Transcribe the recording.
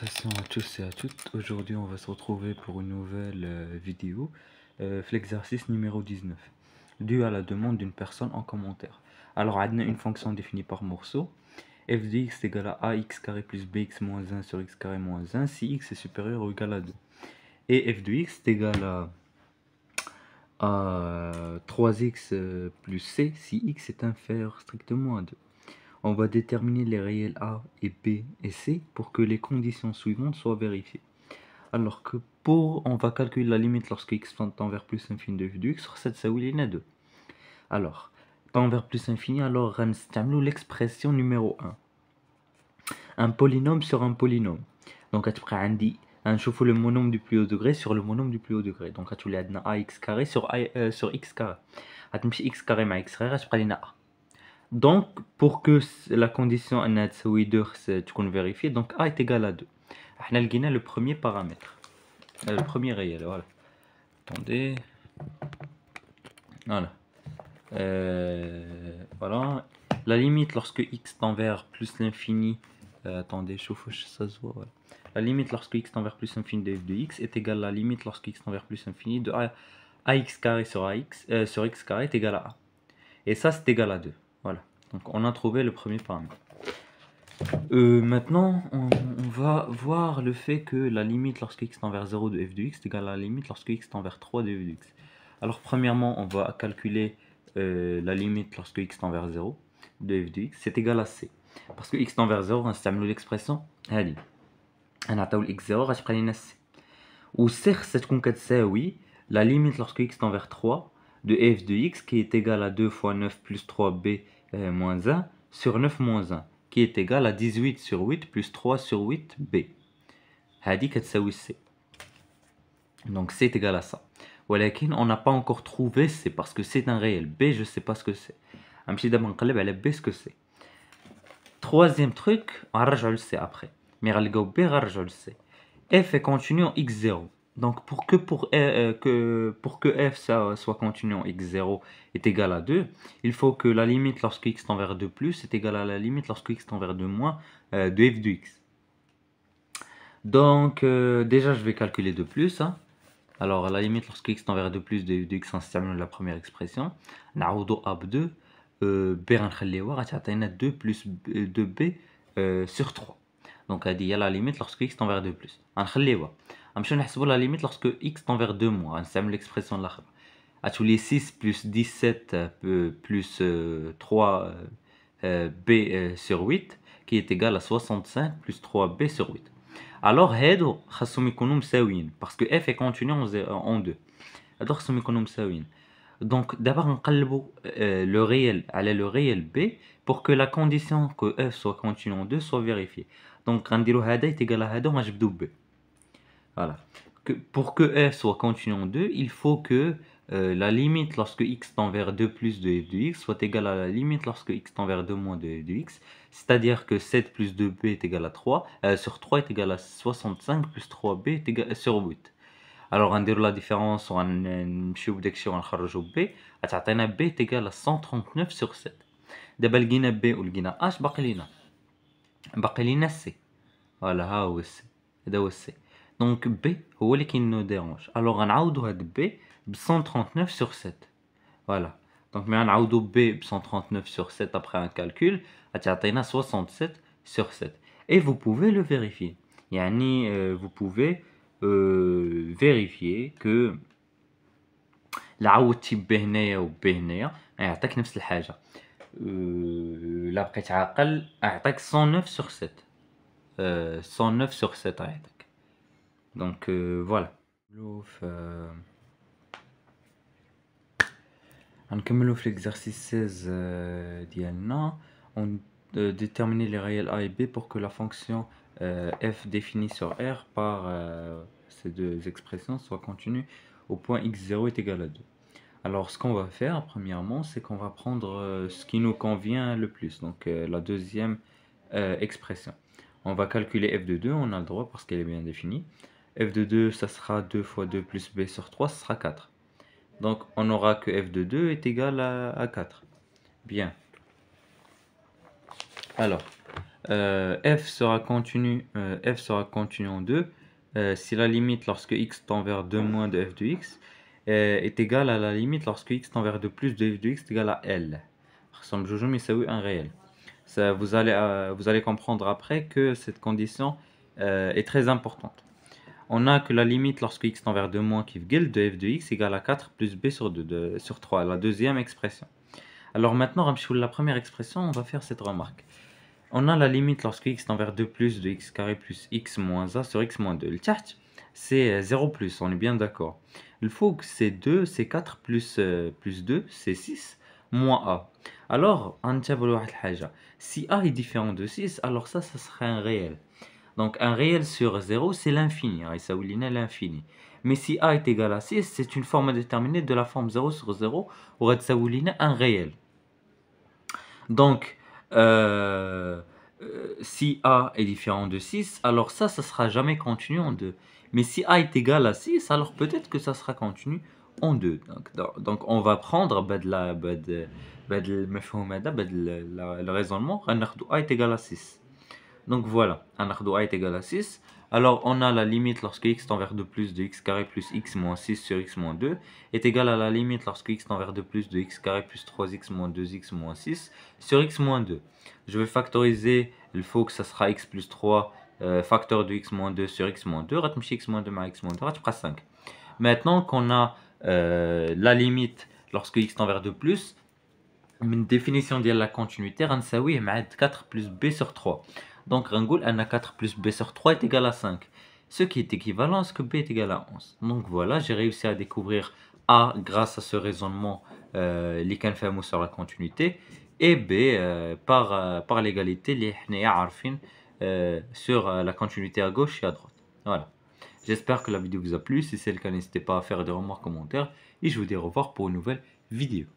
Salutations à tous et à toutes. Aujourd'hui, on va se retrouver pour une nouvelle vidéo, l'exercice numéro 19, dû à la demande d'une personne en commentaire. Alors, on a une fonction définie par morceau, f de x est égal à ax carré plus bx moins 1 sur x carré moins 1 si x est supérieur ou égal à 2. Et f de x est égal à 3x plus c si x est inférieur strictement à 2. On va déterminer les réels A et B et C pour que les conditions suivantes soient vérifiées. Alors que on va calculer la limite lorsque x tend vers plus infini de f de x sur cette ساوي 2. Alors, tend vers plus infini, alors غنستعملوا l'expression numéro 1. Un polynôme sur un polynôme. Donc غتبقى عندي غنشوفوا le monôme du plus haut degré sur le monôme du plus haut degré. Donc غتولي عندنا ax carré sur x carré. غتمشي x carré مع x carré غتبقى لينا a. Donc, pour que la condition oui 2 تكون vérifiée, donc a est égal à 2. On a le premier paramètre, le premier réel, voilà. Attendez. Voilà. Voilà. La limite lorsque x tend vers plus l'infini, attendez, chauffe, ça se voit, voilà. La limite lorsque x tend vers plus l'infini de f de x est égale à la limite lorsque x tend vers plus l'infini de ax carré sur x carré est égal à a. Et ça, c'est égal à 2. Voilà. Donc, on a trouvé le premier paramètre. Maintenant, on va voir le fait que la limite lorsque x tend vers 0 de f de x est égale à la limite lorsque x tend vers 3 de f de x. Alors, premièrement, on va calculer la limite lorsque x tend vers 0 de f de x. C'est égal à c. Parce que x tend vers 0, on va utiliser l'expression. Allez. On a x0, on va prendre c. Ou c, c'est oui, la limite lorsque x tend vers 3 de f de x qui est égal à 2 fois 9 plus 3b moins 1 sur 9 moins 1 qui est égal à 18 sur 8 plus 3 sur 8b. هذه كتساوي c. Donc c est égal à ça. ولكن on n'a pas encore trouvé c parce que c'est un réel. b, je ne sais pas ce que c'est. غنمشي دابا نقلب على b ce que c'est. Troisième truc, on va rajouter le c après. Mais غنلقاو b غنرجعوا le c. f est continu en x0. Donc pour que f soit continu en x0 est égal à 2, il faut que la limite lorsque x tend vers 2 plus est égale à la limite lorsque x tend vers 2 moins de f de x. Donc déjà je vais calculer 2 plus. Hein. Alors la limite lorsque x tend vers 2 plus de f de x, on se termine la première expression. نعوضو a ب2 b غنخليوها غتعطينا 2 plus 2b sur 3. Donc هذه هي la limite lorsque x tend vers 2 plus. غنخليوها. غنمشيو نحسبوا la limite lorsque x tend vers 2 moins. غنستعمل l'expression الاخرى. غتولي 6 plus 17 plus 3 b sur 8 qui est égal à 65 plus 3b sur 8. Alors هادو خاصهم يكونوا مساويين parce que f est continu en 2. هادو خاصهم يكونوا مساويين. Donc d'abord نقلبوا le réel على le réel b pour que la condition que f soit continu en 2 soit vérifiée. Donc غنديروا هذا est égal à هذا وغنجبدوا b. Voilà. Pour que f soit continu en 2, il faut que la limite lorsque x tend vers 2 plus de f de x soit égale à la limite lorsque x tend vers 2 moins de f de x. C'est-à-dire que 7 plus 2b est égal à 3, sur 3 est égal à 65 plus 3b est égal sur 8. Alors on va la différence, on va نخرجوا b, غتعطينا b est égal à 139 sur 7. دابا لقينا b ولقينا h باقي لينا c. Voilà, ها هو c. هذا هو c. Donc b هو اللي nous dérange. Alors غنعوضوا هاد b ب 139 sur 7. Voilà. Donc ملي غنعوضوا b ب 139 sur 7 après un calcul, غتعطينا 67 sur 7. Et vous pouvez le vérifier. يعني vous pouvez vérifier que لا عوضتي ب هنايا و ب هنايا يعطيك نفس الحاجه. لا بقيت عاقل يعطيك 109 sur 7. 109 sur 7 عيطك. Donc voilà. غنكملوا في l'exercice 16 ديالنا. On déterminer les réels a et b pour que la fonction f définie sur R par ces deux expressions soit continue au point x0 est égal à 2. Alors ce qu'on va faire premièrement, c'est qu'on va prendre ce qui nous convient le plus, donc la deuxième expression. On va calculer f de 2, on a le droit parce qu'elle est bien définie. F de 2, ça sera 2 fois 2 plus b sur 3, ça sera 4. Donc on aura que f de 2 est égal à 4. Bien. Alors, f sera continu en 2 si la limite lorsque x tend vers 2 moins de f de x est égale à la limite lorsque x tend vers 2 plus de f de x est égal à L. Ressemble toujours, mais ça oui, un réel. Ça, vous allez comprendre après que cette condition est très importante. On a que la limite lorsque x tend vers 2 moins qui de f de x égale à 4 plus b sur 2, sur 3, la deuxième expression. Alors maintenant, la première expression, on va faire cette remarque. On a la limite lorsque x tend vers 2 plus de x carré plus x moins a sur x moins 2. Le tchat, c'est 0 plus, on est bien d'accord. Il faut que c'est 2, c'est 4 plus 2, c'est 6 moins a. Alors, si a est différent de 6, alors ça serait un réel. Donc un réel sur 0, c'est l'infini, ça veut dire l'infini. Mais si a est égal à 6, c'est une forme indéterminée de la forme 0 sur 0, ou ça veut dire un réel. Donc, si a est différent de 6, alors ça sera jamais continu en 2. Mais si a est égal à 6, alors peut-être que ça sera continu en 2. Donc on va prendre le raisonnement, a est égal à 6. Donc voilà, a est égal à 6. Alors on a la limite lorsque x tend vers 2 plus de x carré plus x moins 6 sur x moins 2 est égal à la limite lorsque x tend vers 2 plus de x carré plus 3x moins 2x moins 6 sur x moins 2. Je vais factoriser, il faut que ça sera x plus 3 facteur de x moins 2 sur x moins 2. X moins 2 ma x moins 2, 5. Maintenant qu'on a la limite lorsque x tend vers 2 plus, une définition de la continuité, c'est 4 plus b sur 3. Donc, Rangoul, a 4 plus b sur 3 est égal à 5. Ce qui est équivalent à ce que b est égal à 11. Donc voilà, j'ai réussi à découvrir A grâce à ce raisonnement sur la continuité et B par l'égalité sur la continuité à gauche et à droite. Voilà. J'espère que la vidéo vous a plu. Si c'est le cas, n'hésitez pas à faire des remarques, commentaires. Et je vous dis au revoir pour une nouvelle vidéo.